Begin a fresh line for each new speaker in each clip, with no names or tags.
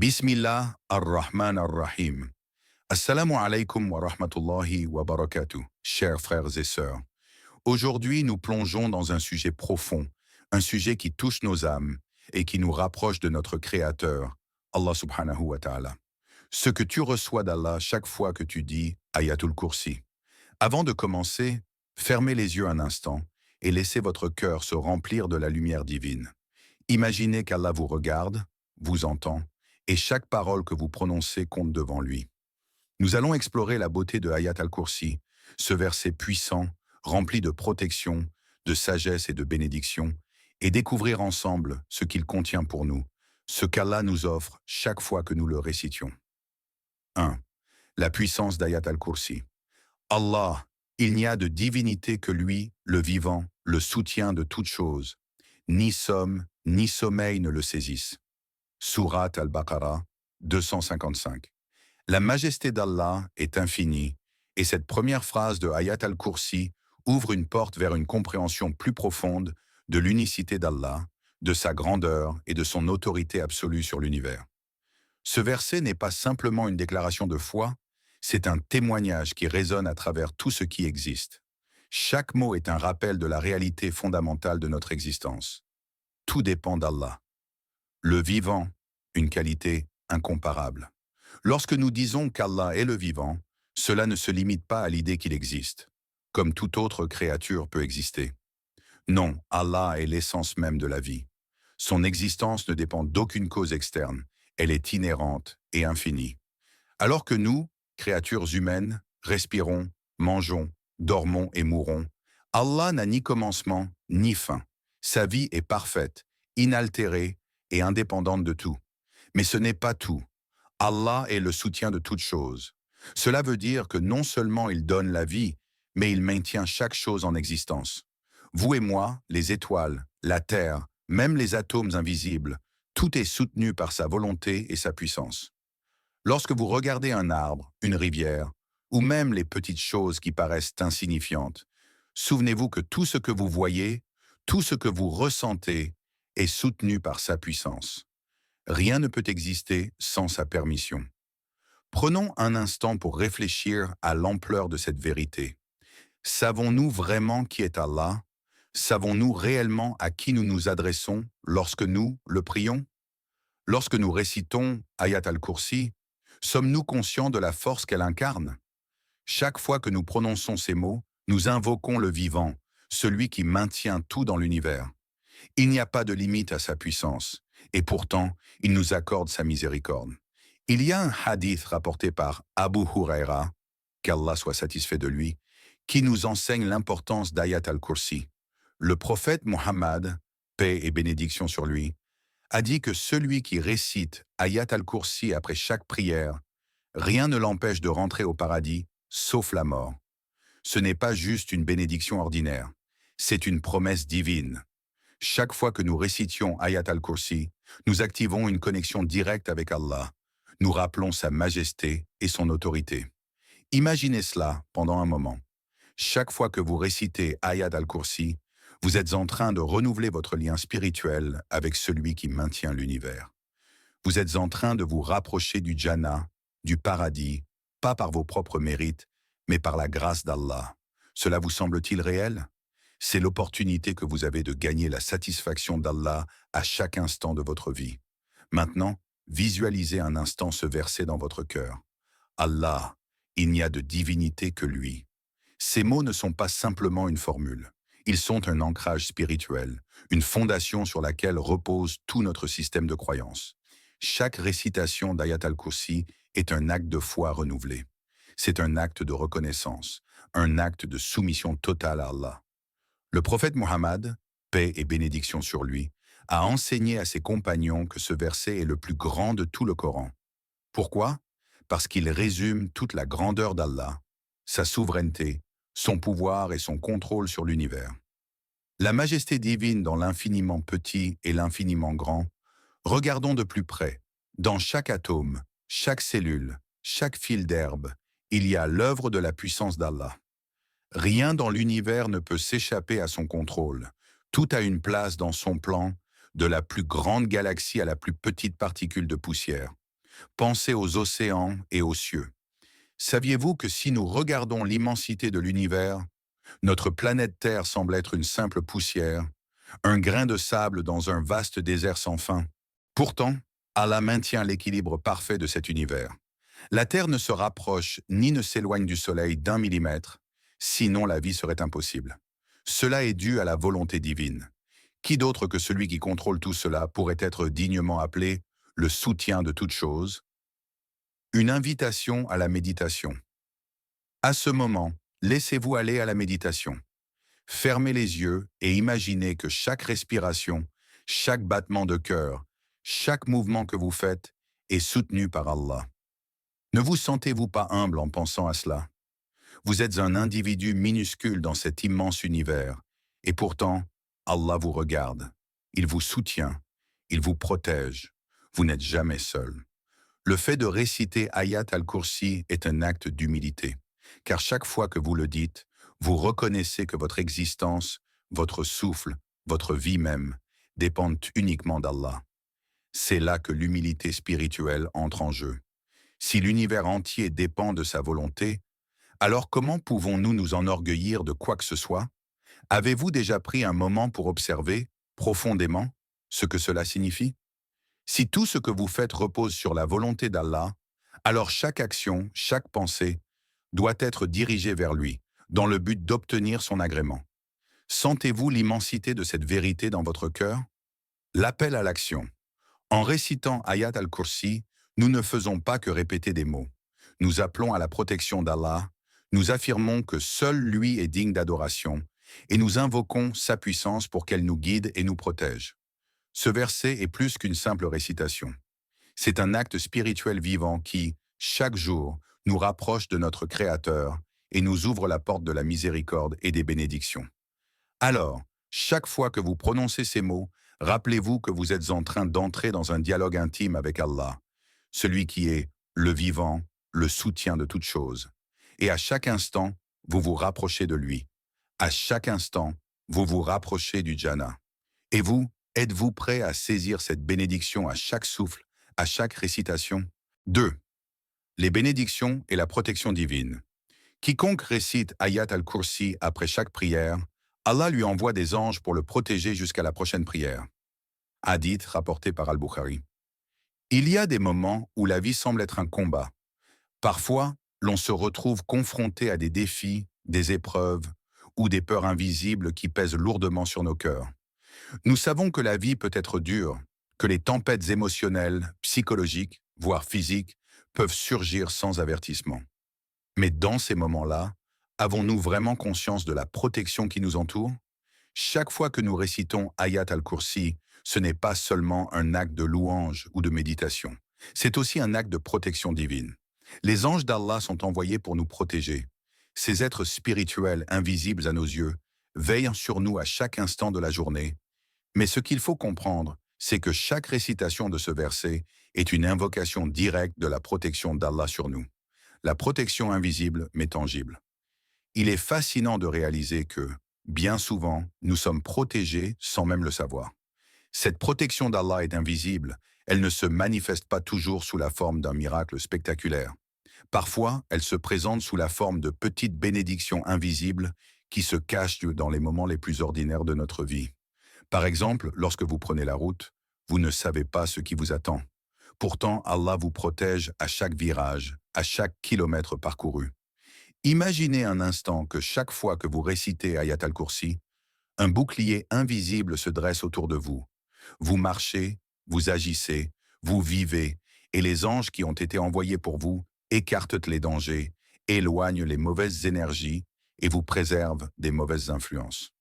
Bismillah ar-Rahman ar-Rahim. Assalamu alaikum wa rahmatullahi wa barakatuh, chers frères et sœurs. Aujourd'hui, nous plongeons dans un sujet profond, un sujet qui touche nos âmes et qui nous rapproche de notre Créateur, Allah subhanahu wa ta'ala. Ce que tu reçois d'Allah chaque fois que tu dis Ayatul Kursi. Avant de commencer, fermez les yeux un instant et laissez votre cœur se remplir de la lumière divine. Imaginez qu'Allah vous regarde, vous entend, et chaque parole que vous prononcez compte devant lui. Nous allons explorer la beauté de Ayat al-Kursi, ce verset puissant, rempli de protection, de sagesse et de bénédiction, et découvrir ensemble ce qu'il contient pour nous, ce qu'Allah nous offre chaque fois que nous le récitions. 1. La puissance d'Ayat al-Kursi. Allah, il n'y a de divinité que lui, le vivant, le soutien de toutes choses. Ni somme, ni sommeil ne le saisissent. Surat al-Baqarah 255. La majesté d'Allah est infinie, et cette première phrase de Ayat al-Kursi ouvre une porte vers une compréhension plus profonde de l'unicité d'Allah, de sa grandeur et de son autorité absolue sur l'univers. Ce verset n'est pas simplement une déclaration de foi, c'est un témoignage qui résonne à travers tout ce qui existe. Chaque mot est un rappel de la réalité fondamentale de notre existence. Tout dépend d'Allah. Le vivant, une qualité incomparable. Lorsque nous disons qu'Allah est le vivant, cela ne se limite pas à l'idée qu'il existe, comme toute autre créature peut exister. Non, Allah est l'essence même de la vie. Son existence ne dépend d'aucune cause externe, elle est inhérente et infinie. Alors que nous, créatures humaines, respirons, mangeons, dormons et mourons, Allah n'a ni commencement ni fin. Sa vie est parfaite, inaltérée et indépendante de tout. Mais ce n'est pas tout. Allah est le soutien de toutes choses. Cela veut dire que non seulement il donne la vie, mais il maintient chaque chose en existence. Vous et moi, les étoiles, la terre, même les atomes invisibles, tout est soutenu par sa volonté et sa puissance. Lorsque vous regardez un arbre, une rivière, ou même les petites choses qui paraissent insignifiantes, souvenez-vous que tout ce que vous voyez, tout ce que vous ressentez, est soutenu par sa puissance. Rien ne peut exister sans sa permission. Prenons un instant pour réfléchir à l'ampleur de cette vérité. Savons-nous vraiment qui est Allah? Savons-nous réellement à qui nous nous adressons lorsque nous le prions? Lorsque nous récitons Ayat al-Kursi, sommes-nous conscients de la force qu'elle incarne? Chaque fois que nous prononçons ces mots, nous invoquons le vivant, celui qui maintient tout dans l'univers. Il n'y a pas de limite à sa puissance, et pourtant, il nous accorde sa miséricorde. Il y a un hadith rapporté par Abu Huraira, qu'Allah soit satisfait de lui, qui nous enseigne l'importance d'Ayat al-Kursi. Le prophète Muhammad, paix et bénédiction sur lui, a dit que celui qui récite Ayat al-Kursi après chaque prière, rien ne l'empêche de rentrer au paradis, sauf la mort. Ce n'est pas juste une bénédiction ordinaire, c'est une promesse divine. Chaque fois que nous récitions Ayat al-Kursi, nous activons une connexion directe avec Allah. Nous rappelons sa majesté et son autorité. Imaginez cela pendant un moment. Chaque fois que vous récitez Ayat al-Kursi, vous êtes en train de renouveler votre lien spirituel avec celui qui maintient l'univers. Vous êtes en train de vous rapprocher du Jannah, du paradis, pas par vos propres mérites, mais par la grâce d'Allah. Cela vous semble-t-il réel? C'est l'opportunité que vous avez de gagner la satisfaction d'Allah à chaque instant de votre vie. Maintenant, visualisez un instant ce verset dans votre cœur. Allah, il n'y a de divinité que lui. Ces mots ne sont pas simplement une formule. Ils sont un ancrage spirituel, une fondation sur laquelle repose tout notre système de croyance. Chaque récitation d'Ayat al-Kursi est un acte de foi renouvelé. C'est un acte de reconnaissance, un acte de soumission totale à Allah. Le prophète Muhammad, paix et bénédiction sur lui, a enseigné à ses compagnons que ce verset est le plus grand de tout le Coran. Pourquoi? Parce qu'il résume toute la grandeur d'Allah, sa souveraineté, son pouvoir et son contrôle sur l'univers. La majesté divine dans l'infiniment petit et l'infiniment grand, regardons de plus près. Dans chaque atome, chaque cellule, chaque fil d'herbe, il y a l'œuvre de la puissance d'Allah. Rien dans l'univers ne peut s'échapper à son contrôle. Tout a une place dans son plan, de la plus grande galaxie à la plus petite particule de poussière. Pensez aux océans et aux cieux. Saviez-vous que si nous regardons l'immensité de l'univers, notre planète Terre semble être une simple poussière, un grain de sable dans un vaste désert sans fin? Pourtant, Allah maintient l'équilibre parfait de cet univers. La Terre ne se rapproche ni ne s'éloigne du Soleil d'1 millimètre, sinon la vie serait impossible. Cela est dû à la volonté divine. Qui d'autre que celui qui contrôle tout cela pourrait être dignement appelé le soutien de toute chose? Une invitation à la méditation. À ce moment, laissez-vous aller à la méditation. Fermez les yeux et imaginez que chaque respiration, chaque battement de cœur, chaque mouvement que vous faites est soutenu par Allah. Ne vous sentez-vous pas humble en pensant à cela? Vous êtes un individu minuscule dans cet immense univers, et pourtant, Allah vous regarde, il vous soutient, il vous protège, vous n'êtes jamais seul. Le fait de réciter Ayat al-Kursi est un acte d'humilité, car chaque fois que vous le dites, vous reconnaissez que votre existence, votre souffle, votre vie même, dépendent uniquement d'Allah. C'est là que l'humilité spirituelle entre en jeu. Si l'univers entier dépend de sa volonté, alors comment pouvons-nous nous enorgueillir de quoi que ce soit? Avez-vous déjà pris un moment pour observer, profondément, ce que cela signifie? Si tout ce que vous faites repose sur la volonté d'Allah, alors chaque action, chaque pensée, doit être dirigée vers lui, dans le but d'obtenir son agrément. Sentez-vous l'immensité de cette vérité dans votre cœur? L'appel à l'action. En récitant Ayat al-Kursi, nous ne faisons pas que répéter des mots. Nous appelons à la protection d'Allah, nous affirmons que seul lui est digne d'adoration, et nous invoquons sa puissance pour qu'elle nous guide et nous protège. Ce verset est plus qu'une simple récitation. C'est un acte spirituel vivant qui, chaque jour, nous rapproche de notre Créateur et nous ouvre la porte de la miséricorde et des bénédictions. Alors, chaque fois que vous prononcez ces mots, rappelez-vous que vous êtes en train d'entrer dans un dialogue intime avec Allah, celui qui est le vivant, le soutien de toute chose. Et à chaque instant, vous vous rapprochez de lui. À chaque instant, vous vous rapprochez du Jannah. Et vous, êtes-vous prêt à saisir cette bénédiction à chaque souffle, à chaque récitation? 2. Les bénédictions et la protection divine. Quiconque récite Ayat al-Kursi après chaque prière, Allah lui envoie des anges pour le protéger jusqu'à la prochaine prière. Hadith rapporté par Al-Bukhari. Il y a des moments où la vie semble être un combat. Parfois, l'on se retrouve confronté à des défis, des épreuves ou des peurs invisibles qui pèsent lourdement sur nos cœurs. Nous savons que la vie peut être dure, que les tempêtes émotionnelles, psychologiques, voire physiques, peuvent surgir sans avertissement. Mais dans ces moments-là, avons-nous vraiment conscience de la protection qui nous entoure? Chaque fois que nous récitons Ayat al-Kursi, ce n'est pas seulement un acte de louange ou de méditation. C'est aussi un acte de protection divine. Les anges d'Allah sont envoyés pour nous protéger. Ces êtres spirituels invisibles à nos yeux veillent sur nous à chaque instant de la journée. Mais ce qu'il faut comprendre, c'est que chaque récitation de ce verset est une invocation directe de la protection d'Allah sur nous. La protection invisible mais tangible. Il est fascinant de réaliser que, bien souvent, nous sommes protégés sans même le savoir. Cette protection d'Allah est invisible, elle ne se manifeste pas toujours sous la forme d'un miracle spectaculaire. Parfois, elle se présente sous la forme de petites bénédictions invisibles qui se cachent dans les moments les plus ordinaires de notre vie. Par exemple, lorsque vous prenez la route, vous ne savez pas ce qui vous attend. Pourtant, Allah vous protège à chaque virage, à chaque kilomètre parcouru. Imaginez un instant que chaque fois que vous récitez Ayat al-Kursi, un bouclier invisible se dresse autour de vous. Vous marchez, vous agissez, vous vivez, et les anges qui ont été envoyés pour vous écartent les dangers, éloignent les mauvaises énergies et vous préservent des mauvaises influences.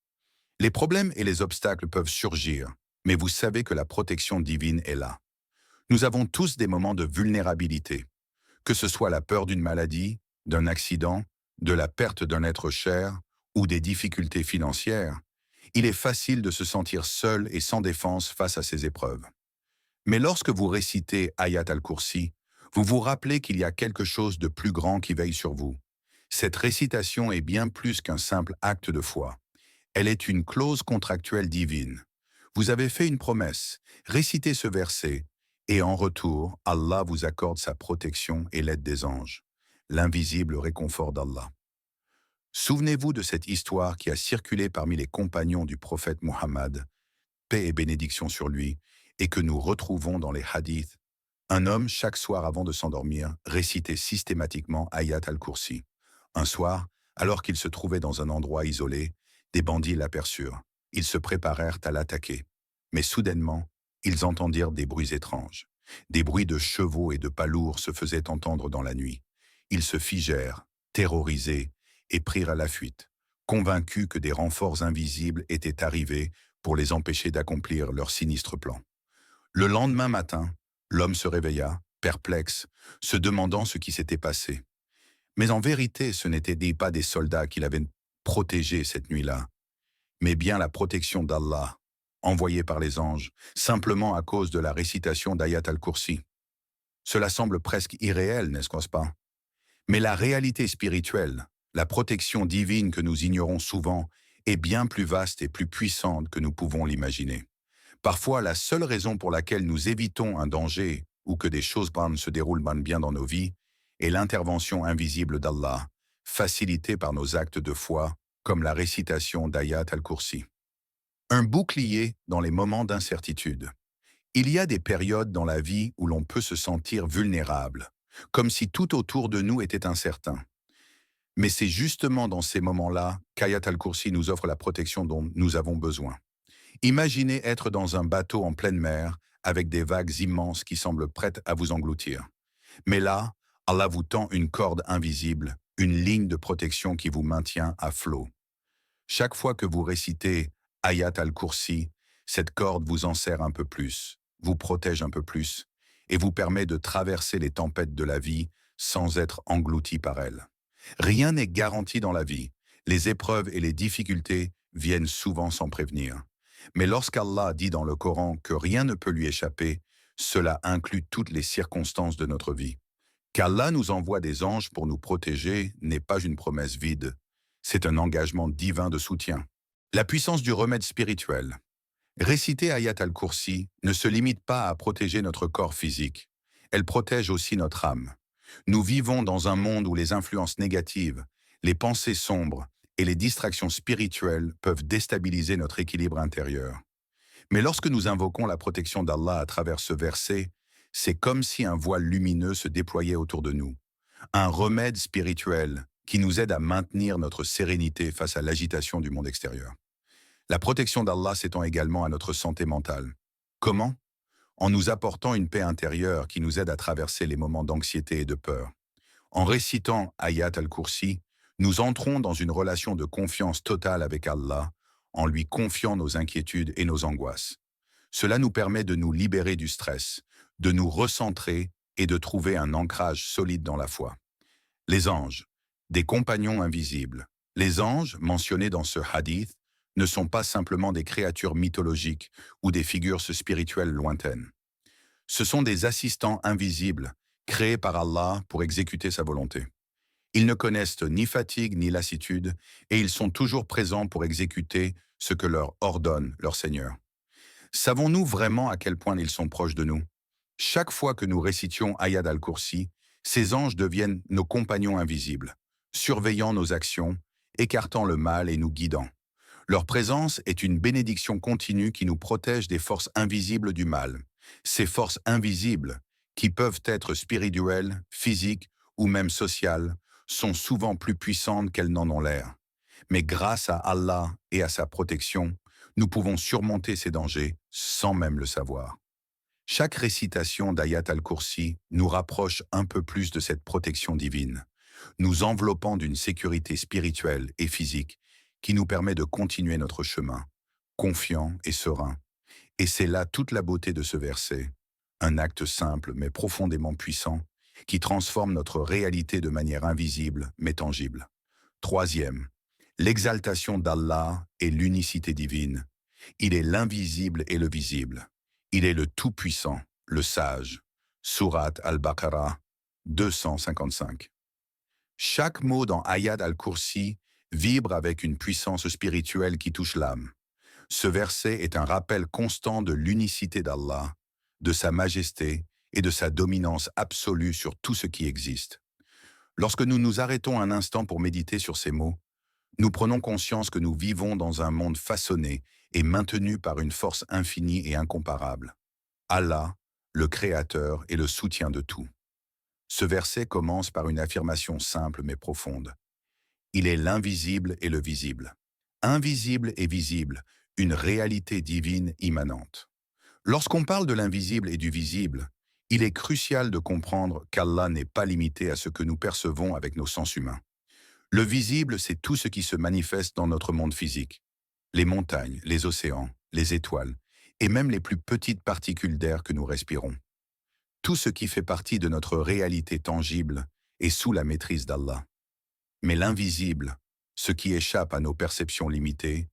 Les problèmes et les obstacles peuvent surgir, mais vous savez que la protection divine est là. Nous avons tous des moments de vulnérabilité, que ce soit la peur d'une maladie, d'un accident, de la perte d'un être cher ou des difficultés financières. Il est facile de se sentir seul et sans défense face à ces épreuves. Mais lorsque vous récitez Ayat al-Kursi, vous vous rappelez qu'il y a quelque chose de plus grand qui veille sur vous. Cette récitation est bien plus qu'un simple acte de foi. Elle est une clause contractuelle divine. Vous avez fait une promesse, récitez ce verset, Et en retour, Allah vous accorde sa protection et l'aide des anges, l'invisible réconfort d'Allah. Souvenez-vous de cette histoire qui a circulé parmi les compagnons du prophète Muhammad, paix et bénédiction sur lui, et que nous retrouvons dans les hadiths. Un homme, chaque soir avant de s'endormir, récitait systématiquement Ayat al-Kursi. Un soir, alors qu'il se trouvait dans un endroit isolé, des bandits l'aperçurent. Ils se préparèrent à l'attaquer. Mais soudainement, ils entendirent des bruits étranges. Des bruits de chevaux et de pas lourds se faisaient entendre dans la nuit. Ils se figèrent, terrorisés, et prirent à la fuite, convaincus que des renforts invisibles étaient arrivés pour les empêcher d'accomplir leur sinistre plan. Le lendemain matin, l'homme se réveilla, perplexe, se demandant ce qui s'était passé. Mais en vérité, ce n'étaient pas des soldats qui l'avaient protégé cette nuit-là, mais bien la protection d'Allah, envoyée par les anges, simplement à cause de la récitation d'Ayat al-Kursi. Cela semble presque irréel, n'est-ce pas? Mais la réalité spirituelle, la protection divine que nous ignorons souvent, est bien plus vaste et plus puissante que nous pouvons l'imaginer. Parfois, la seule raison pour laquelle nous évitons un danger ou que des choses bonnes se déroulent bien dans nos vies est l'intervention invisible d'Allah, facilitée par nos actes de foi, comme la récitation d'Ayat al-Kursi. Un bouclier dans les moments d'incertitude. Il y a des périodes dans la vie où l'on peut se sentir vulnérable, comme si tout autour de nous était incertain. Mais c'est justement dans ces moments-là qu'Ayat al-Kursi nous offre la protection dont nous avons besoin. Imaginez être dans un bateau en pleine mer avec des vagues immenses qui semblent prêtes à vous engloutir. Mais là, Allah vous tend une corde invisible, une ligne de protection qui vous maintient à flot. Chaque fois que vous récitez Ayat al-Kursi, cette corde vous enserre un peu plus, vous protège un peu plus et vous permet de traverser les tempêtes de la vie sans être englouti par elles. Rien n'est garanti dans la vie. Les épreuves et les difficultés viennent souvent sans prévenir. Mais lorsqu'Allah dit dans le Coran que rien ne peut lui échapper, cela inclut toutes les circonstances de notre vie. Qu'Allah nous envoie des anges pour nous protéger n'est pas une promesse vide, c'est un engagement divin de soutien. La puissance du remède spirituel. Réciter Ayat al-Kursi ne se limite pas à protéger notre corps physique, elle protège aussi notre âme. Nous vivons dans un monde où les influences négatives, les pensées sombres et les distractions spirituelles peuvent déstabiliser notre équilibre intérieur. Mais lorsque nous invoquons la protection d'Allah à travers ce verset, c'est comme si un voile lumineux se déployait autour de nous. Un remède spirituel qui nous aide à maintenir notre sérénité face à l'agitation du monde extérieur. La protection d'Allah s'étend également à notre santé mentale. Comment? En nous apportant une paix intérieure qui nous aide à traverser les moments d'anxiété et de peur. En récitant Ayat al-Kursi, nous entrons dans une relation de confiance totale avec Allah, en lui confiant nos inquiétudes et nos angoisses. Cela nous permet de nous libérer du stress, de nous recentrer et de trouver un ancrage solide dans la foi. Les anges, des compagnons invisibles. Les anges, mentionnés dans ce hadith, ne sont pas simplement des créatures mythologiques ou des figures spirituelles lointaines. Ce sont des assistants invisibles, créés par Allah pour exécuter sa volonté. Ils ne connaissent ni fatigue ni lassitude, et ils sont toujours présents pour exécuter ce que leur ordonne leur Seigneur. Savons-nous vraiment à quel point ils sont proches de nous? Chaque fois que nous récitions Ayat al-Kursi, ces anges deviennent nos compagnons invisibles, surveillant nos actions, écartant le mal et nous guidant. Leur présence est une bénédiction continue qui nous protège des forces invisibles du mal. Ces forces invisibles, qui peuvent être spirituelles, physiques ou même sociales, sont souvent plus puissantes qu'elles n'en ont l'air. Mais grâce à Allah et à sa protection, nous pouvons surmonter ces dangers sans même le savoir. Chaque récitation d'Ayat al-Kursi nous rapproche un peu plus de cette protection divine, nous enveloppant d'une sécurité spirituelle et physique qui nous permet de continuer notre chemin, confiant et serein. Et c'est là toute la beauté de ce verset, un acte simple mais profondément puissant, qui transforme notre réalité de manière invisible mais tangible. Troisième, l'exaltation d'Allah et l'unicité divine. Il est l'invisible et le visible. Il est le Tout-Puissant, le Sage. Sourate Al-Baqarah 255. Chaque mot dans Ayat al-Kursi vibre avec une puissance spirituelle qui touche l'âme. Ce verset est un rappel constant de l'unicité d'Allah, de sa majesté et de sa dominance absolue sur tout ce qui existe. Lorsque nous nous arrêtons un instant pour méditer sur ces mots, nous prenons conscience que nous vivons dans un monde façonné et maintenu par une force infinie et incomparable. Allah, le Créateur et le soutien de tout. Ce verset commence par une affirmation simple mais profonde. Il est l'invisible et le visible. Invisible et visible, une réalité divine immanente. Lorsqu'on parle de l'invisible et du visible, il est crucial de comprendre qu'Allah n'est pas limité à ce que nous percevons avec nos sens humains. Le visible, c'est tout ce qui se manifeste dans notre monde physique. Les montagnes, les océans, les étoiles, et même les plus petites particules d'air que nous respirons. Tout ce qui fait partie de notre réalité tangible est sous la maîtrise d'Allah. Mais l'invisible, ce qui échappe à nos perceptions limitées,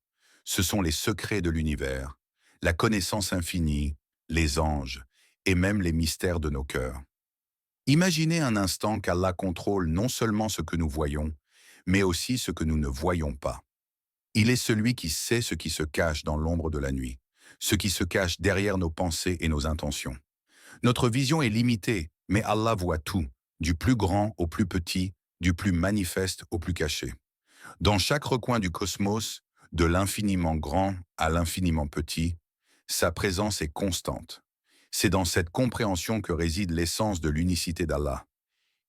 ce sont les secrets de l'univers, la connaissance infinie, les anges, et même les mystères de nos cœurs. Imaginez un instant qu'Allah contrôle non seulement ce que nous voyons, mais aussi ce que nous ne voyons pas. Il est celui qui sait ce qui se cache dans l'ombre de la nuit, ce qui se cache derrière nos pensées et nos intentions. Notre vision est limitée, mais Allah voit tout, du plus grand au plus petit, du plus manifeste au plus caché. Dans chaque recoin du cosmos, de l'infiniment grand à l'infiniment petit, sa présence est constante. C'est dans cette compréhension que réside l'essence de l'unicité d'Allah.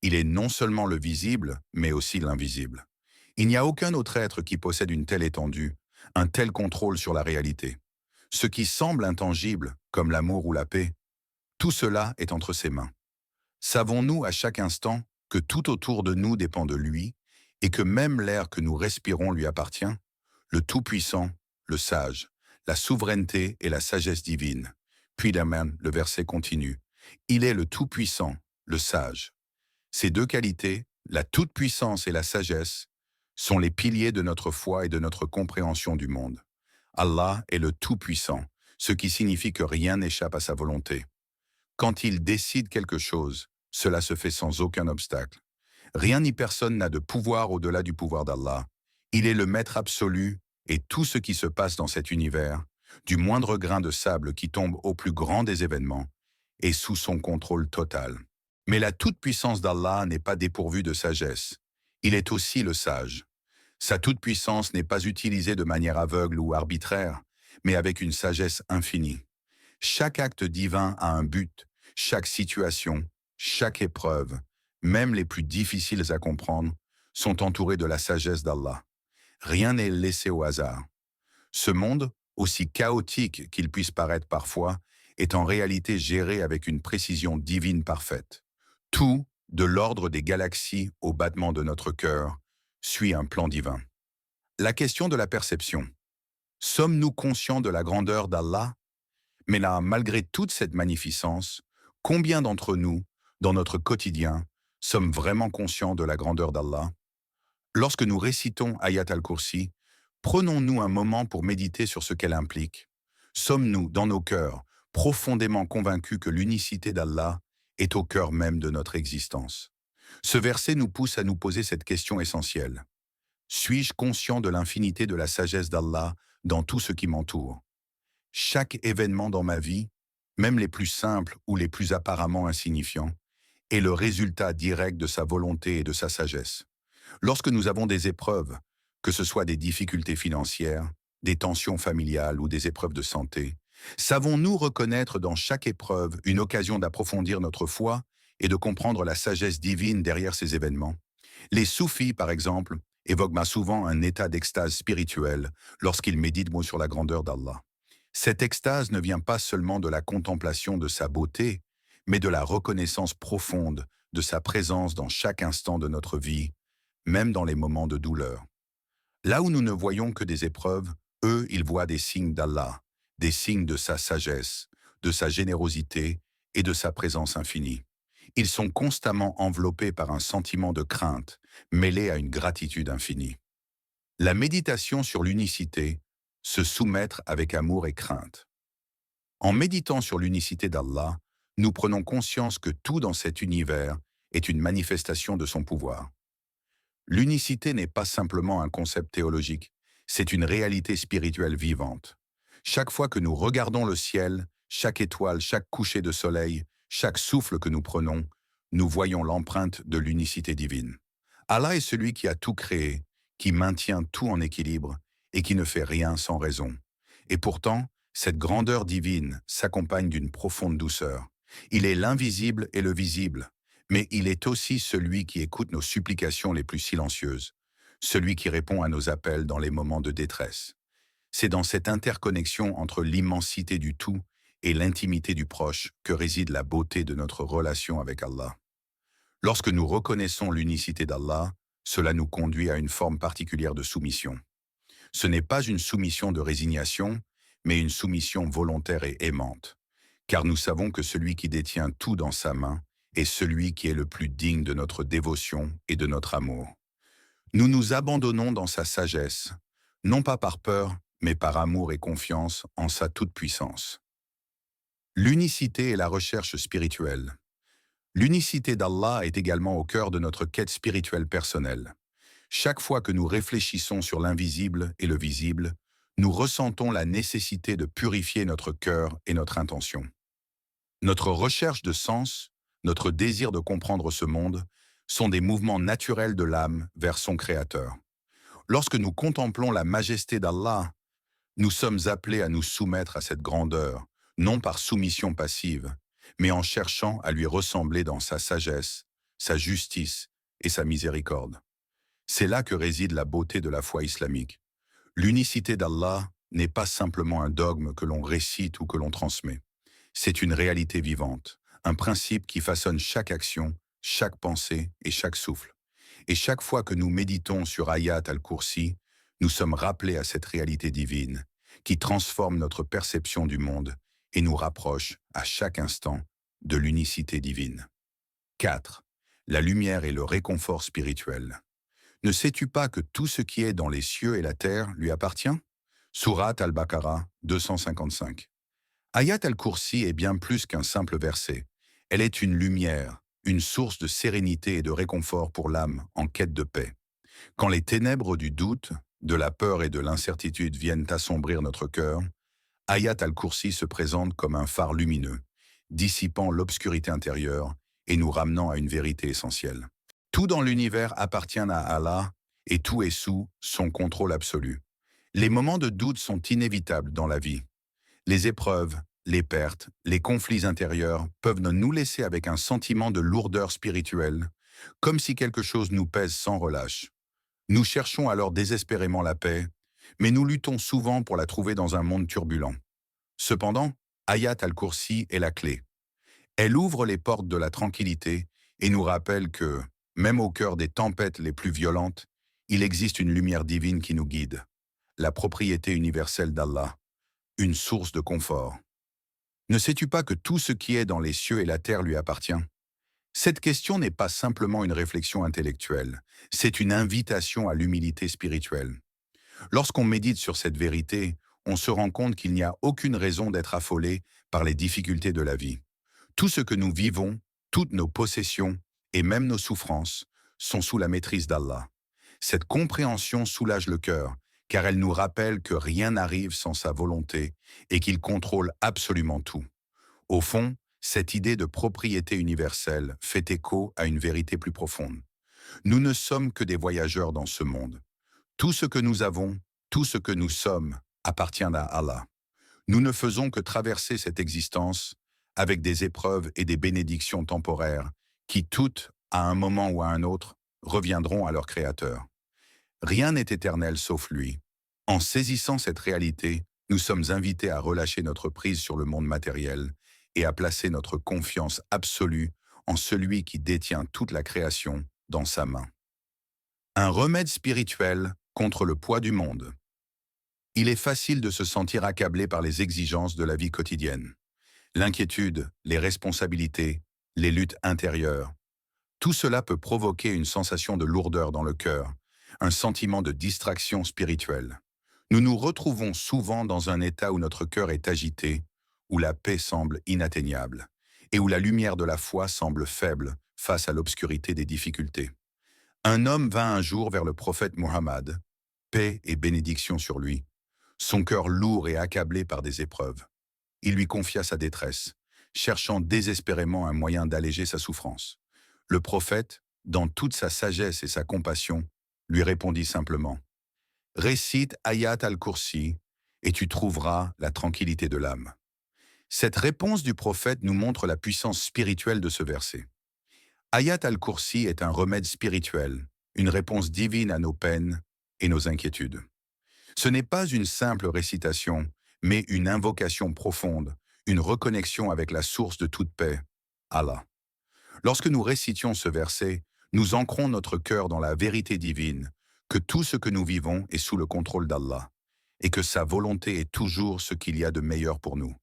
Il est non seulement le visible, mais aussi l'invisible. Il n'y a aucun autre être qui possède une telle étendue, un tel contrôle sur la réalité. Ce qui semble intangible, comme l'amour ou la paix, tout cela est entre ses mains. Savons-nous à chaque instant que tout autour de nous dépend de lui et que même l'air que nous respirons lui appartient? Le Tout-Puissant, le Sage, la souveraineté et la sagesse divine. Puis le verset continue. Il est le Tout-Puissant, le Sage. Ces deux qualités, la toute-puissance et la sagesse, sont les piliers de notre foi et de notre compréhension du monde. Allah est le Tout-Puissant, ce qui signifie que rien n'échappe à sa volonté. Quand il décide quelque chose, cela se fait sans aucun obstacle. Rien ni personne n'a de pouvoir au-delà du pouvoir d'Allah. Il est le maître absolu et tout ce qui se passe dans cet univers, du moindre grain de sable qui tombe au plus grand des événements, est sous son contrôle total. Mais la toute-puissance d'Allah n'est pas dépourvue de sagesse. Il est aussi le sage. Sa toute-puissance n'est pas utilisée de manière aveugle ou arbitraire, mais avec une sagesse infinie. Chaque acte divin a un but, chaque situation, chaque épreuve, même les plus difficiles à comprendre, sont entourés de la sagesse d'Allah. Rien n'est laissé au hasard. Ce monde, aussi chaotique qu'il puisse paraître parfois, est en réalité géré avec une précision divine parfaite. Tout, de l'ordre des galaxies au battement de notre cœur, suit un plan divin. La question de la perception. Sommes-nous conscients de la grandeur d'Allah? Mais là, malgré toute cette magnificence, combien d'entre nous, dans notre quotidien, sommes vraiment conscients de la grandeur d'Allah? Lorsque nous récitons Ayat al-Kursi, prenons-nous un moment pour méditer sur ce qu'elle implique. Sommes-nous, dans nos cœurs, profondément convaincus que l'unicité d'Allah est au cœur même de notre existence? Ce verset nous pousse à nous poser cette question essentielle. Suis-je conscient de l'infinité de la sagesse d'Allah dans tout ce qui m'entoure? Chaque événement dans ma vie, même les plus simples ou les plus apparemment insignifiants, est le résultat direct de sa volonté et de sa sagesse. Lorsque nous avons des épreuves, que ce soit des difficultés financières, des tensions familiales ou des épreuves de santé, savons-nous reconnaître dans chaque épreuve une occasion d'approfondir notre foi et de comprendre la sagesse divine derrière ces événements? Les soufis, par exemple, évoquent souvent un état d'extase spirituelle lorsqu'ils méditent sur la grandeur d'Allah. Cette extase ne vient pas seulement de la contemplation de sa beauté, mais de la reconnaissance profonde de sa présence dans chaque instant de notre vie, même dans les moments de douleur. Là où nous ne voyons que des épreuves, eux, ils voient des signes d'Allah, des signes de sa sagesse, de sa générosité et de sa présence infinie. Ils sont constamment enveloppés par un sentiment de crainte, mêlé à une gratitude infinie. La méditation sur l'unicité, se soumettre avec amour et crainte. En méditant sur l'unicité d'Allah, nous prenons conscience que tout dans cet univers est une manifestation de son pouvoir. L'unicité n'est pas simplement un concept théologique, c'est une réalité spirituelle vivante. Chaque fois que nous regardons le ciel, chaque étoile, chaque coucher de soleil, chaque souffle que nous prenons, nous voyons l'empreinte de l'unicité divine. Allah est celui qui a tout créé, qui maintient tout en équilibre et qui ne fait rien sans raison. Et pourtant, cette grandeur divine s'accompagne d'une profonde douceur. Il est l'invisible et le visible, mais il est aussi celui qui écoute nos supplications les plus silencieuses, celui qui répond à nos appels dans les moments de détresse. C'est dans cette interconnexion entre l'immensité du tout et l'intimité du proche que réside la beauté de notre relation avec Allah. Lorsque nous reconnaissons l'unicité d'Allah, cela nous conduit à une forme particulière de soumission. Ce n'est pas une soumission de résignation, mais une soumission volontaire et aimante, car nous savons que celui qui détient tout dans sa main est celui qui est le plus digne de notre dévotion et de notre amour. Nous nous abandonnons dans sa sagesse, non pas par peur, mais par amour et confiance en sa toute-puissance. L'unicité et la recherche spirituelle. L'unicité d'Allah est également au cœur de notre quête spirituelle personnelle. Chaque fois que nous réfléchissons sur l'invisible et le visible, nous ressentons la nécessité de purifier notre cœur et notre intention. Notre recherche de sens, notre désir de comprendre ce monde, sont des mouvements naturels de l'âme vers son Créateur. Lorsque nous contemplons la majesté d'Allah, nous sommes appelés à nous soumettre à cette grandeur, non par soumission passive, mais en cherchant à lui ressembler dans sa sagesse, sa justice et sa miséricorde. C'est là que réside la beauté de la foi islamique. L'unicité d'Allah n'est pas simplement un dogme que l'on récite ou que l'on transmet. C'est une réalité vivante, un principe qui façonne chaque action, chaque pensée et chaque souffle. Et chaque fois que nous méditons sur Ayat al-Kursi, nous sommes rappelés à cette réalité divine qui transforme notre perception du monde et nous rapproche à chaque instant de l'unicité divine. 4. La lumière et le réconfort spirituel. Ne sais-tu pas que tout ce qui est dans les cieux et la terre lui appartient? Surat al-Baqarah 255. Ayat al-Kursi est bien plus qu'un simple verset. Elle est une lumière, une source de sérénité et de réconfort pour l'âme en quête de paix. Quand les ténèbres du doute, de la peur et de l'incertitude viennent assombrir notre cœur, Ayat al-Kursi se présente comme un phare lumineux, dissipant l'obscurité intérieure et nous ramenant à une vérité essentielle. Tout dans l'univers appartient à Allah et tout est sous son contrôle absolu. Les moments de doute sont inévitables dans la vie. Les épreuves, les pertes, les conflits intérieurs peuvent nous laisser avec un sentiment de lourdeur spirituelle, comme si quelque chose nous pèse sans relâche. Nous cherchons alors désespérément la paix, mais nous luttons souvent pour la trouver dans un monde turbulent. Cependant, Ayat al-Kursi est la clé. Elle ouvre les portes de la tranquillité et nous rappelle que, même au cœur des tempêtes les plus violentes, il existe une lumière divine qui nous guide, la propriété universelle d'Allah, une source de confort. Ne sais-tu pas que tout ce qui est dans les cieux et la terre lui appartient? Cette question n'est pas simplement une réflexion intellectuelle, c'est une invitation à l'humilité spirituelle. Lorsqu'on médite sur cette vérité, on se rend compte qu'il n'y a aucune raison d'être affolé par les difficultés de la vie. Tout ce que nous vivons, toutes nos possessions et même nos souffrances sont sous la maîtrise d'Allah. Cette compréhension soulage le cœur, car elle nous rappelle que rien n'arrive sans sa volonté et qu'il contrôle absolument tout. Au fond, cette idée de propriété universelle fait écho à une vérité plus profonde. Nous ne sommes que des voyageurs dans ce monde. Tout ce que nous avons, tout ce que nous sommes, appartient à Allah. Nous ne faisons que traverser cette existence avec des épreuves et des bénédictions temporaires qui toutes, à un moment ou à un autre, reviendront à leur Créateur. Rien n'est éternel sauf lui. En saisissant cette réalité, nous sommes invités à relâcher notre prise sur le monde matériel et à placer notre confiance absolue en celui qui détient toute la création dans sa main. Un remède spirituel contre le poids du monde. Il est facile de se sentir accablé par les exigences de la vie quotidienne. L'inquiétude, les responsabilités, les luttes intérieures. Tout cela peut provoquer une sensation de lourdeur dans le cœur, un sentiment de distraction spirituelle. Nous nous retrouvons souvent dans un état où notre cœur est agité, où la paix semble inatteignable, et où la lumière de la foi semble faible face à l'obscurité des difficultés. Un homme vint un jour vers le prophète Muhammad, paix et bénédiction sur lui, son cœur lourd et accablé par des épreuves. Il lui confia sa détresse, cherchant désespérément un moyen d'alléger sa souffrance. Le prophète, dans toute sa sagesse et sa compassion, lui répondit simplement « Récite Ayat al-Kursi et tu trouveras la tranquillité de l'âme. » Cette réponse du prophète nous montre la puissance spirituelle de ce verset. Ayat al-Kursi est un remède spirituel, une réponse divine à nos peines et nos inquiétudes. Ce n'est pas une simple récitation, mais une invocation profonde, une reconnexion avec la source de toute paix, Allah. Lorsque nous récitions ce verset, nous ancrons notre cœur dans la vérité divine, que tout ce que nous vivons est sous le contrôle d'Allah, et que sa volonté est toujours ce qu'il y a de meilleur pour nous.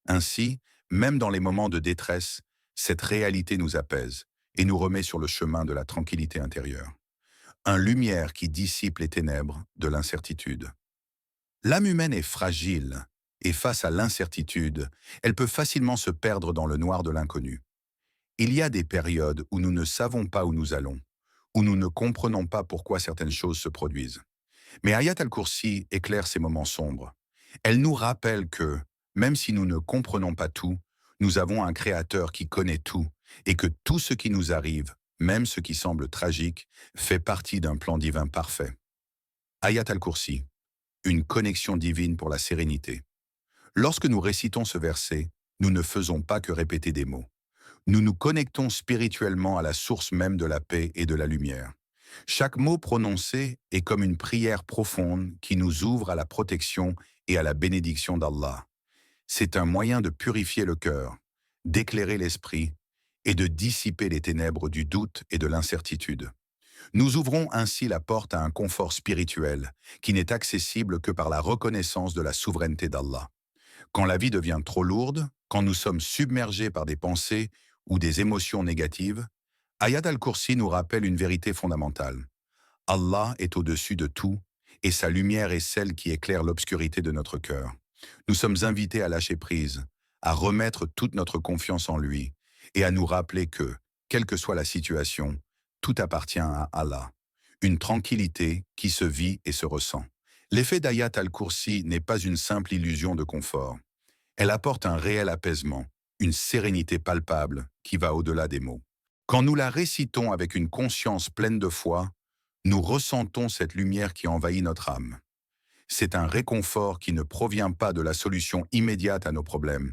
Ainsi, même dans les moments de détresse, cette réalité nous apaise et nous remet sur le chemin de la tranquillité intérieure. Un lumière qui dissipe les ténèbres de l'incertitude. L'âme humaine est fragile, et face à l'incertitude, elle peut facilement se perdre dans le noir de l'inconnu. Il y a des périodes où nous ne savons pas où nous allons, où nous ne comprenons pas pourquoi certaines choses se produisent. Mais Ayat al-Kursi éclaire ces moments sombres. Elle nous rappelle que, même si nous ne comprenons pas tout, nous avons un Créateur qui connaît tout, et que tout ce qui nous arrive, même ce qui semble tragique, fait partie d'un plan divin parfait. Ayat al-Kursi, une connexion divine pour la sérénité. Lorsque nous récitons ce verset, nous ne faisons pas que répéter des mots. Nous nous connectons spirituellement à la source même de la paix et de la lumière. Chaque mot prononcé est comme une prière profonde qui nous ouvre à la protection et à la bénédiction d'Allah. C'est un moyen de purifier le cœur, d'éclairer l'esprit et de dissiper les ténèbres du doute et de l'incertitude. Nous ouvrons ainsi la porte à un confort spirituel qui n'est accessible que par la reconnaissance de la souveraineté d'Allah. Quand la vie devient trop lourde, quand nous sommes submergés par des pensées ou des émotions négatives, Ayat al-Kursi nous rappelle une vérité fondamentale. Allah est au-dessus de tout et sa lumière est celle qui éclaire l'obscurité de notre cœur. Nous sommes invités à lâcher prise, à remettre toute notre confiance en lui et à nous rappeler que, quelle que soit la situation, tout appartient à Allah. Une tranquillité qui se vit et se ressent. L'effet d'Ayat al-Kursi n'est pas une simple illusion de confort. Elle apporte un réel apaisement, une sérénité palpable qui va au-delà des mots. Quand nous la récitons avec une conscience pleine de foi, nous ressentons cette lumière qui envahit notre âme. C'est un réconfort qui ne provient pas de la solution immédiate à nos problèmes,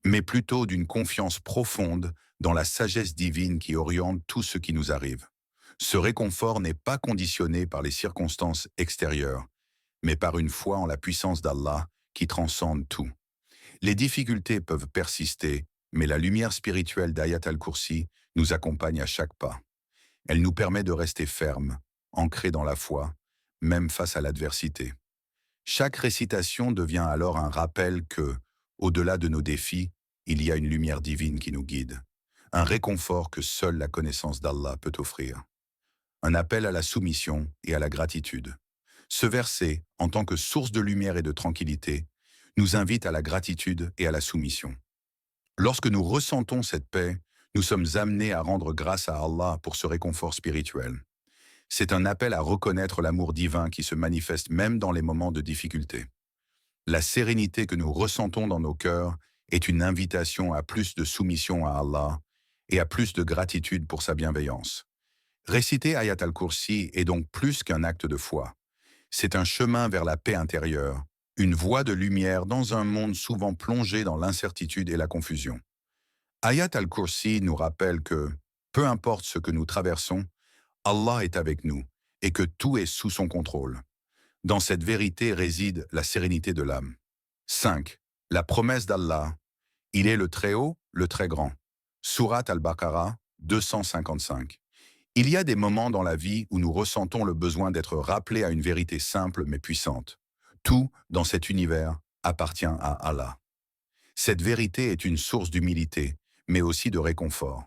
mais plutôt d'une confiance profonde dans la sagesse divine qui oriente tout ce qui nous arrive. Ce réconfort n'est pas conditionné par les circonstances extérieures, mais par une foi en la puissance d'Allah qui transcende tout. Les difficultés peuvent persister, mais la lumière spirituelle d'Ayat al-Kursi nous accompagne à chaque pas. Elle nous permet de rester fermes, ancrés dans la foi, même face à l'adversité. Chaque récitation devient alors un rappel que, au-delà de nos défis, il y a une lumière divine qui nous guide, un réconfort que seule la connaissance d'Allah peut offrir. Un appel à la soumission et à la gratitude. Ce verset, en tant que source de lumière et de tranquillité, nous invite à la gratitude et à la soumission. Lorsque nous ressentons cette paix, nous sommes amenés à rendre grâce à Allah pour ce réconfort spirituel. C'est un appel à reconnaître l'amour divin qui se manifeste même dans les moments de difficulté. La sérénité que nous ressentons dans nos cœurs est une invitation à plus de soumission à Allah et à plus de gratitude pour sa bienveillance. Réciter Ayat al-Kursi est donc plus qu'un acte de foi. C'est un chemin vers la paix intérieure, une voie de lumière dans un monde souvent plongé dans l'incertitude et la confusion. Ayat al-Kursi nous rappelle que, peu importe ce que nous traversons, Allah est avec nous et que tout est sous son contrôle. Dans cette vérité réside la sérénité de l'âme. 5. La promesse d'Allah. Il est le Très-Haut, le Très-Grand. Surat al-Baqarah 255. Il y a des moments dans la vie où nous ressentons le besoin d'être rappelés à une vérité simple mais puissante. Tout, dans cet univers, appartient à Allah. Cette vérité est une source d'humilité, mais aussi de réconfort.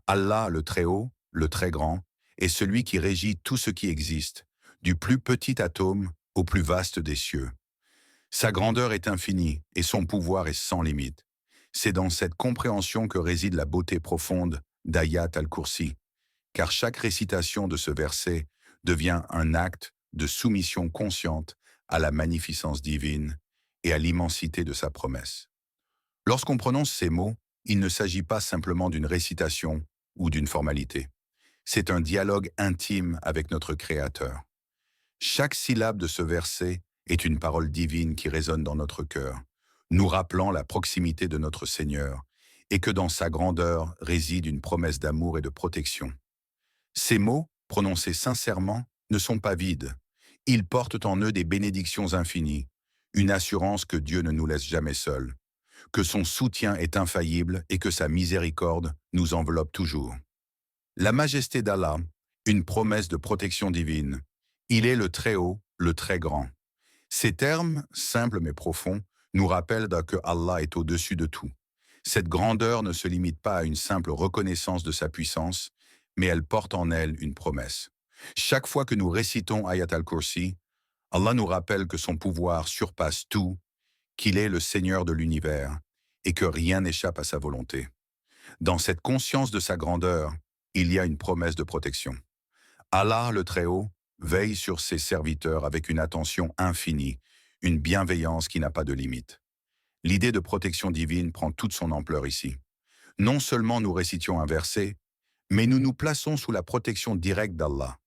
Allah, le Très-Haut, le Très-Grand, est celui qui régit tout ce qui existe, du plus petit atome au plus vaste des cieux. Sa grandeur est infinie et son pouvoir est sans limite. C'est dans cette compréhension que réside la beauté profonde d'Ayat al-Kursi, car chaque récitation de ce verset devient un acte de soumission consciente à la magnificence divine et à l'immensité de sa promesse. Lorsqu'on prononce ces mots, il ne s'agit pas simplement d'une récitation ou d'une formalité. C'est un dialogue intime avec notre Créateur. Chaque syllabe de ce verset est une parole divine qui résonne dans notre cœur, nous rappelant la proximité de notre Seigneur et que dans sa grandeur réside une promesse d'amour et de protection. Ces mots, prononcés sincèrement, ne sont pas vides. Ils portent en eux des bénédictions infinies, une assurance que Dieu ne nous laisse jamais seuls, que son soutien est infaillible et que sa miséricorde nous enveloppe toujours. La majesté d'Allah, une promesse de protection divine. Il est le Très-Haut, le Très-Grand. Ces termes, simples mais profonds, nous rappellent que Allah est au-dessus de tout. Cette grandeur ne se limite pas à une simple reconnaissance de sa puissance, mais elle porte en elle une promesse. Chaque fois que nous récitons Ayat al-Kursi, Allah nous rappelle que son pouvoir surpasse tout, qu'il est le Seigneur de l'univers et que rien n'échappe à sa volonté. Dans cette conscience de sa grandeur, il y a une promesse de protection. Allah, le Très-Haut, veille sur ses serviteurs avec une attention infinie, une bienveillance qui n'a pas de limite. L'idée de protection divine prend toute son ampleur ici. Non seulement nous récitions un verset, mais nous nous plaçons sous la protection directe d'Allah.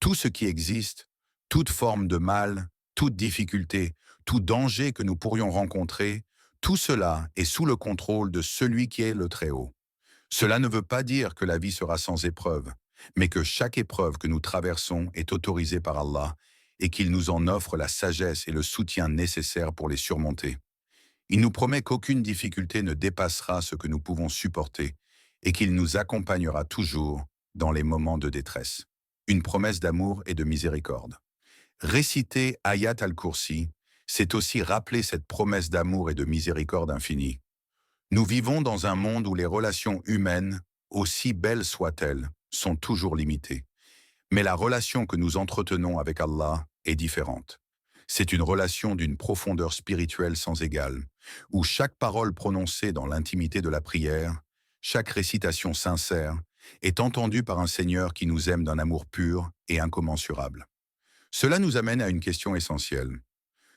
Tout ce qui existe, toute forme de mal, toute difficulté, tout danger que nous pourrions rencontrer, tout cela est sous le contrôle de celui qui est le Très-Haut. Cela ne veut pas dire que la vie sera sans épreuve, mais que chaque épreuve que nous traversons est autorisée par Allah et qu'il nous en offre la sagesse et le soutien nécessaires pour les surmonter. Il nous promet qu'aucune difficulté ne dépassera ce que nous pouvons supporter et qu'il nous accompagnera toujours dans les moments de détresse. Une promesse d'amour et de miséricorde. Réciter Ayat al-Kursi, c'est aussi rappeler cette promesse d'amour et de miséricorde infinie. Nous vivons dans un monde où les relations humaines, aussi belles soient-elles, sont toujours limitées. Mais la relation que nous entretenons avec Allah est différente. C'est une relation d'une profondeur spirituelle sans égale, où chaque parole prononcée dans l'intimité de la prière, chaque récitation sincère, est entendue par un Seigneur qui nous aime d'un amour pur et incommensurable. Cela nous amène à une question essentielle.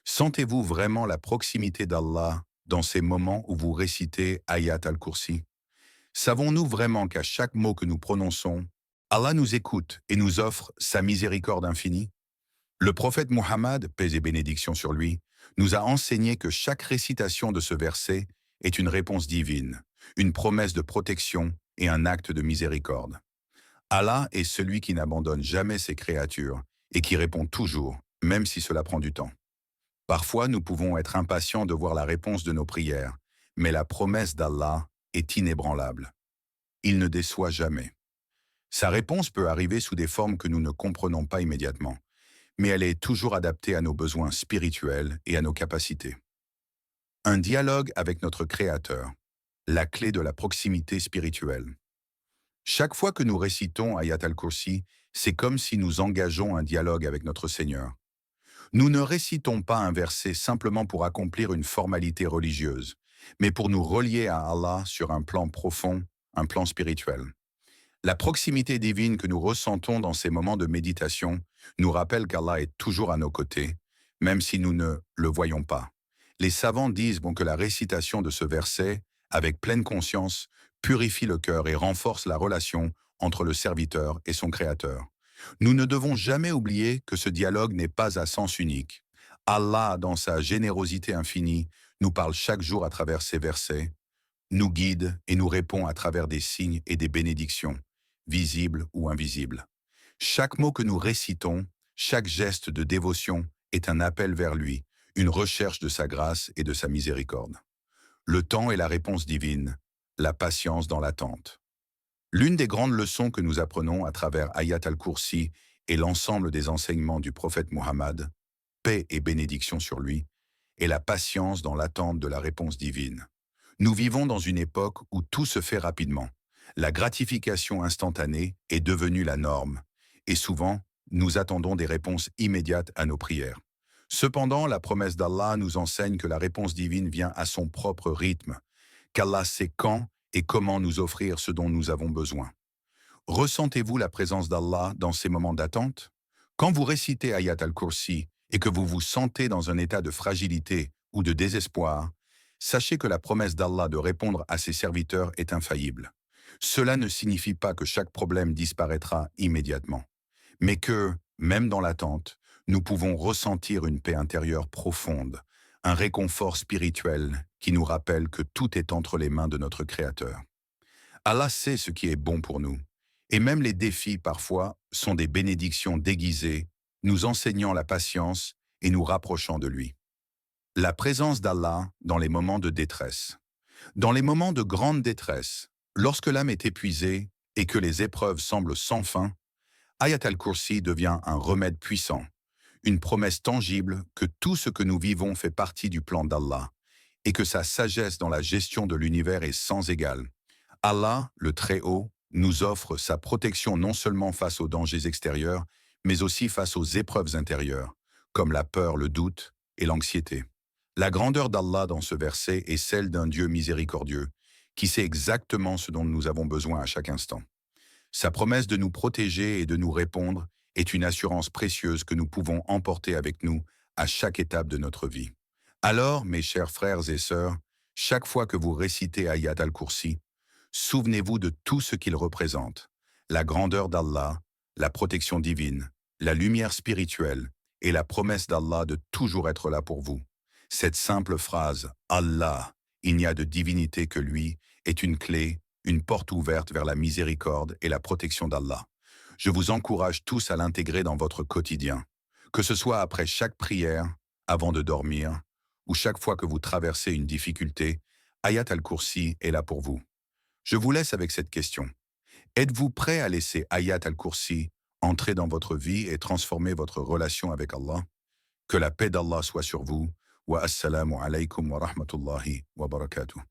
Sentez-vous vraiment la proximité d'Allah dans ces moments où vous récitez Ayat al-Kursi? Savons-nous vraiment qu'à chaque mot que nous prononçons, Allah nous écoute et nous offre sa miséricorde infinie? Le prophète Muhammad, paix et bénédiction sur lui, nous a enseigné que chaque récitation de ce verset est une réponse divine, une promesse de protection et un acte de miséricorde. Allah est celui qui n'abandonne jamais ses créatures et qui répond toujours, même si cela prend du temps. Parfois, nous pouvons être impatients de voir la réponse de nos prières, mais la promesse d'Allah est inébranlable. Il ne déçoit jamais. Sa réponse peut arriver sous des formes que nous ne comprenons pas immédiatement, mais elle est toujours adaptée à nos besoins spirituels et à nos capacités. Un dialogue avec notre Créateur, la clé de la proximité spirituelle. Chaque fois que nous récitons Ayat al-Kursi, c'est comme si nous engageons un dialogue avec notre Seigneur. Nous ne récitons pas un verset simplement pour accomplir une formalité religieuse, mais pour nous relier à Allah sur un plan profond, un plan spirituel. La proximité divine que nous ressentons dans ces moments de méditation nous rappelle qu'Allah est toujours à nos côtés, même si nous ne le voyons pas. Les savants disent que la récitation de ce verset, avec pleine conscience, purifie le cœur et renforce la relation entre le serviteur et son Créateur. Nous ne devons jamais oublier que ce dialogue n'est pas à sens unique. Allah, dans sa générosité infinie, nous parle chaque jour à travers ces versets, nous guide et nous répond à travers des signes et des bénédictions, visibles ou invisibles. Chaque mot que nous récitons, chaque geste de dévotion est un appel vers lui, une recherche de sa grâce et de sa miséricorde. Le temps est la réponse divine, la patience dans l'attente. L'une des grandes leçons que nous apprenons à travers Ayat al-Kursi et l'ensemble des enseignements du prophète Muhammad, paix et bénédiction sur lui, est la patience dans l'attente de la réponse divine. Nous vivons dans une époque où tout se fait rapidement. La gratification instantanée est devenue la norme, et souvent, nous attendons des réponses immédiates à nos prières. Cependant, la promesse d'Allah nous enseigne que la réponse divine vient à son propre rythme, qu'Allah sait quand et comment nous offrir ce dont nous avons besoin. Ressentez-vous la présence d'Allah dans ces moments d'attente? Quand vous récitez Ayat al-Kursi et que vous vous sentez dans un état de fragilité ou de désespoir, Sachez que la promesse d'Allah de répondre à ses serviteurs est infaillible. Cela ne signifie pas que chaque problème disparaîtra immédiatement, mais que, même dans l'attente, nous pouvons ressentir une paix intérieure profonde, un réconfort spirituel qui nous rappelle que tout est entre les mains de notre Créateur. Allah sait ce qui est bon pour nous, et même les défis parfois sont des bénédictions déguisées, nous enseignant la patience et nous rapprochant de lui. La présence d'Allah dans les moments de détresse. Dans les moments de grande détresse, lorsque l'âme est épuisée et que les épreuves semblent sans fin, Ayat al-Kursi devient un remède puissant, une promesse tangible que tout ce que nous vivons fait partie du plan d'Allah et que sa sagesse dans la gestion de l'univers est sans égale. Allah, le Très-Haut, nous offre sa protection non seulement face aux dangers extérieurs, mais aussi face aux épreuves intérieures, comme la peur, le doute et l'anxiété. La grandeur d'Allah dans ce verset est celle d'un Dieu miséricordieux, qui sait exactement ce dont nous avons besoin à chaque instant. Sa promesse de nous protéger et de nous répondre est une assurance précieuse que nous pouvons emporter avec nous à chaque étape de notre vie. Alors, mes chers frères et sœurs, chaque fois que vous récitez Ayat al-Kursi, souvenez-vous de tout ce qu'il représente, la grandeur d'Allah, la protection divine, la lumière spirituelle et la promesse d'Allah de toujours être là pour vous. Cette simple phrase « Allah, il n'y a de divinité que lui » est une clé, une porte ouverte vers la miséricorde et la protection d'Allah. Je vous encourage tous à l'intégrer dans votre quotidien, que ce soit après chaque prière, avant de dormir, ou chaque fois que vous traversez une difficulté, Ayat al-Kursi est là pour vous. Je vous laisse avec cette question. Êtes-vous prêt à laisser Ayat al-Kursi entrer dans votre vie et transformer votre relation avec Allah? Que la paix d'Allah soit sur vous. Wa assalamu alaykum wa rahmatullahi wa barakatuh.